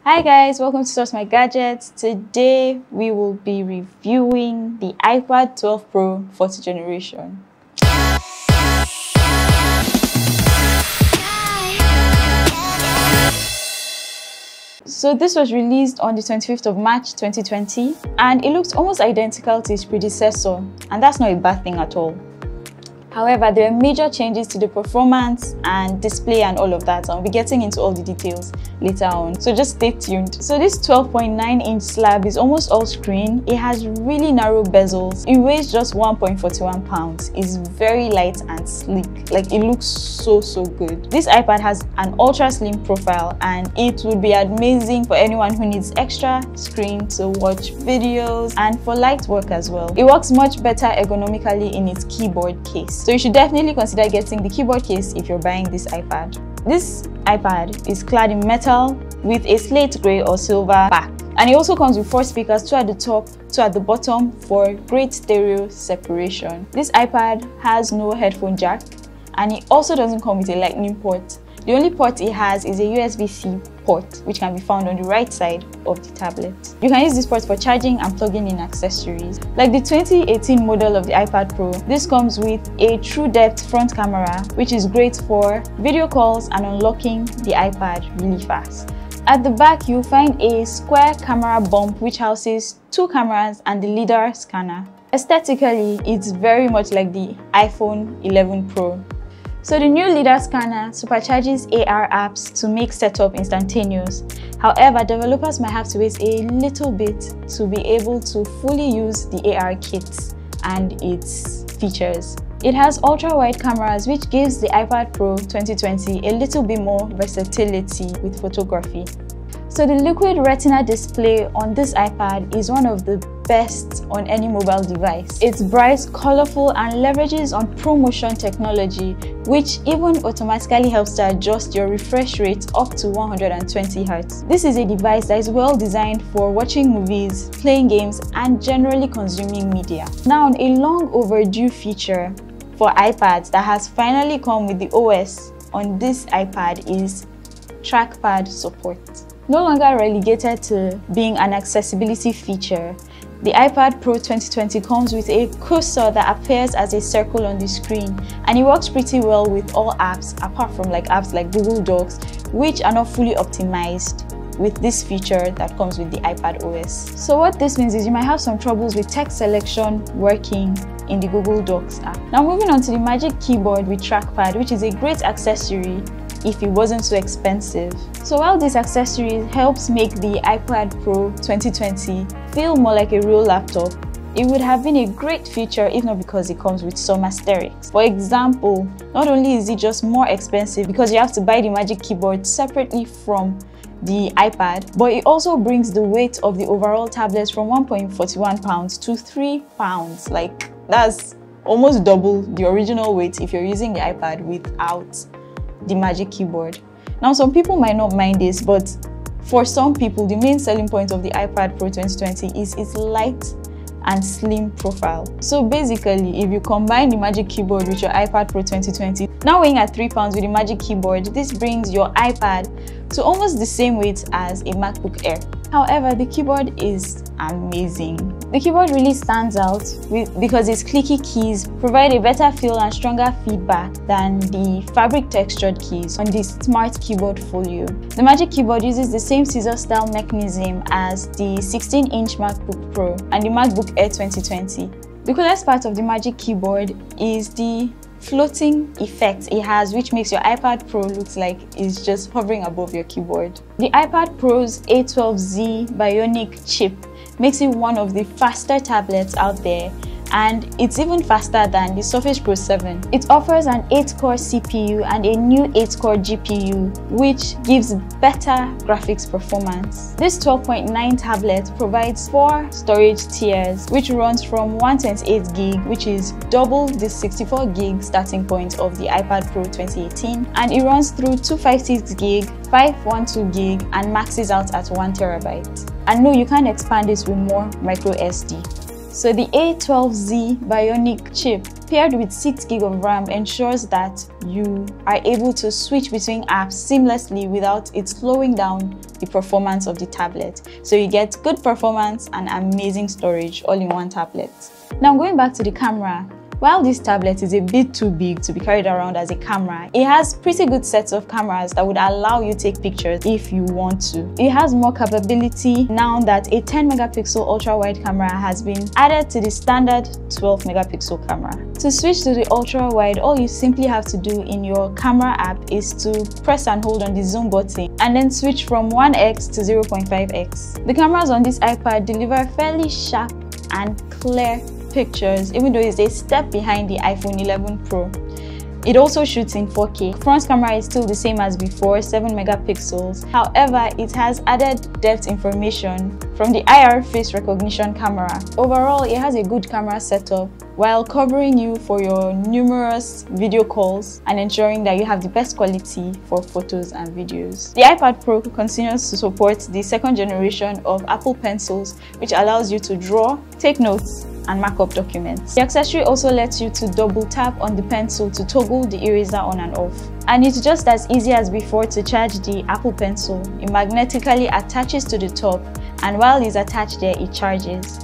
Hi guys, welcome to Source My Gadgets. Today we will be reviewing the iPad 12 Pro 4th generation. So this was released on the 25th of March 2020 and it looks almost identical to its predecessor, and that's not a bad thing at all. However, there are major changes to the performance and display and all of that. I'll be getting into all the details later on, so just stay tuned. So this 12.9-inch slab is almost all screen. It has really narrow bezels. It weighs just 1.41 pounds. It's very light and sleek. Like, it looks so good. This iPad has an ultra slim profile and it would be amazing for anyone who needs extra screen to watch videos and for light work as well. It works much better ergonomically in its keyboard case. So you should definitely consider getting the keyboard case if you're buying this iPad. This iPad is clad in metal with a slate grey or silver back. And it also comes with 4 speakers, 2 at the top, 2 at the bottom for great stereo separation. This iPad has no headphone jack and it also doesn't come with a lightning port. The only port it has is a USB-C port, which can be found on the right side of the tablet. You can use this port for charging and plugging in accessories. Like the 2018 model of the iPad Pro, this comes with a true depth front camera, which is great for video calls and unlocking the iPad really fast. At the back, you'll find a square camera bump which houses 2 cameras and the LiDAR scanner. Aesthetically, it's very much like the iPhone 11 Pro. So the new LiDAR scanner supercharges AR apps to make setup instantaneous. However, developers might have to wait a little bit to be able to fully use the AR kit and its features. It has ultra-wide cameras, which gives the iPad Pro 2020 a little bit more versatility with photography. So the liquid retina display on this iPad is one of the best on any mobile device. It's bright, colorful, and leverages on ProMotion technology, which even automatically helps to adjust your refresh rate up to 120 Hz. This is a device that is well designed for watching movies, playing games, and generally consuming media. Now, a long overdue feature for iPads that has finally come with the OS on this iPad is trackpad support. No longer relegated to being an accessibility feature, the iPad Pro 2020 comes with a cursor that appears as a circle on the screen, and it works pretty well with all apps apart from apps like Google Docs, which are not fully optimized with this feature that comes with the iPad OS. So what this means is you might have some troubles with text selection working in the Google Docs app. Now moving on to the Magic Keyboard with trackpad, which is a great accessory if it wasn't so expensive. So while this accessory helps make the iPad Pro 2020 feel more like a real laptop, it would have been a great feature if not because it comes with some asterisks. For example, not only is it just more expensive because you have to buy the Magic Keyboard separately from the iPad, but it also brings the weight of the overall tablet from 1.41 pounds to 3 pounds. Like, that's almost double the original weight if you're using the iPad without the Magic Keyboard. Now, some people might not mind this, but for some people, the main selling point of the iPad Pro 2020 is its light and slim profile. So basically, if you combine the Magic Keyboard with your iPad Pro 2020, now weighing at 3 pounds with the Magic Keyboard, this brings your iPad to almost the same weight as a MacBook Air. However, the keyboard is amazing. The keyboard really stands out because its clicky keys provide a better feel and stronger feedback than the fabric textured keys on the Smart Keyboard Folio. The Magic Keyboard uses the same scissor style mechanism as the 16-inch MacBook Pro and the MacBook Air 2020. The coolest part of the Magic Keyboard is the floating effect it has, which makes your iPad Pro look like it's just hovering above your keyboard. The iPad Pro's A12Z Bionic chip makes it one of the faster tablets out there, and it's even faster than the Surface Pro 7. It offers an 8-core CPU and a new 8-core GPU, which gives better graphics performance. This 12.9 tablet provides 4 storage tiers, which runs from 128GB, which is double the 64GB starting point of the iPad Pro 2018, and it runs through 256GB, 512GB, and maxes out at 1TB. And no, you can't expand this with more micro SD. So the A12Z Bionic chip paired with 6GB of RAM ensures that you are able to switch between apps seamlessly without it slowing down the performance of the tablet. So you get good performance and amazing storage all in one tablet. Now going back to the camera, while this tablet is a bit too big to be carried around as a camera, it has pretty good sets of cameras that would allow you to take pictures if you want to. It has more capability now that a 10 megapixel ultra wide camera has been added to the standard 12 megapixel camera. To switch to the ultra wide, all you simply have to do in your camera app is to press and hold on the zoom button and then switch from 1x to 0.5x. The cameras on this iPad deliver fairly sharp and clear pictures, even though it's a step behind the iPhone 11 Pro. It also shoots in 4K. Front camera is still the same as before, 7 megapixels. However, it has added depth information from the IR face recognition camera. Overall, it has a good camera setup while covering you for your numerous video calls and ensuring that you have the best quality for photos and videos. The iPad Pro continues to support the second generation of Apple Pencils, which allows you to draw, take notes, and mark up documents. The accessory also lets you to double tap on the pencil to toggle the eraser on and off. And it's just as easy as before to charge the Apple Pencil. It magnetically attaches to the top, and while it's attached there, it charges.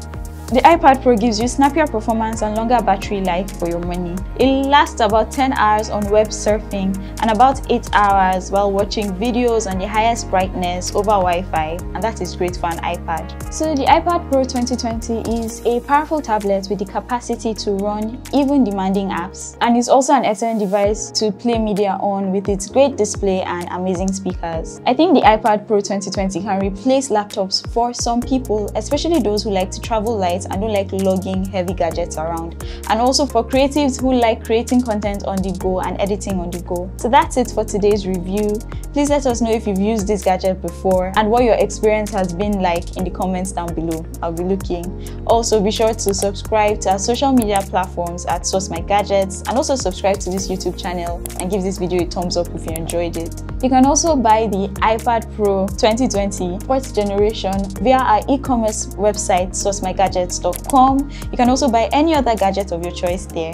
The iPad Pro gives you snappier performance and longer battery life for your money. It lasts about 10 hours on web surfing and about 8 hours while watching videos on the highest brightness over Wi-Fi, and that is great for an iPad. So the iPad Pro 2020 is a powerful tablet with the capacity to run even demanding apps, and is also an excellent device to play media on with its great display and amazing speakers. I think the iPad Pro 2020 can replace laptops for some people, especially those who like to travel light and don't like lugging heavy gadgets around, and also for creatives who like creating content on the go and editing on the go. So that's it for today's review. Please let us know if you've used this gadget before and what your experience has been like in the comments down below. I'll be looking. Also, be sure to subscribe to our social media platforms at Source My Gadgets, and also subscribe to this YouTube channel and give this video a thumbs up if you enjoyed it. You can also buy the iPad Pro 2020 4th generation via our e-commerce website sourcemygadgets.com. You can also buy any other gadget of your choice there.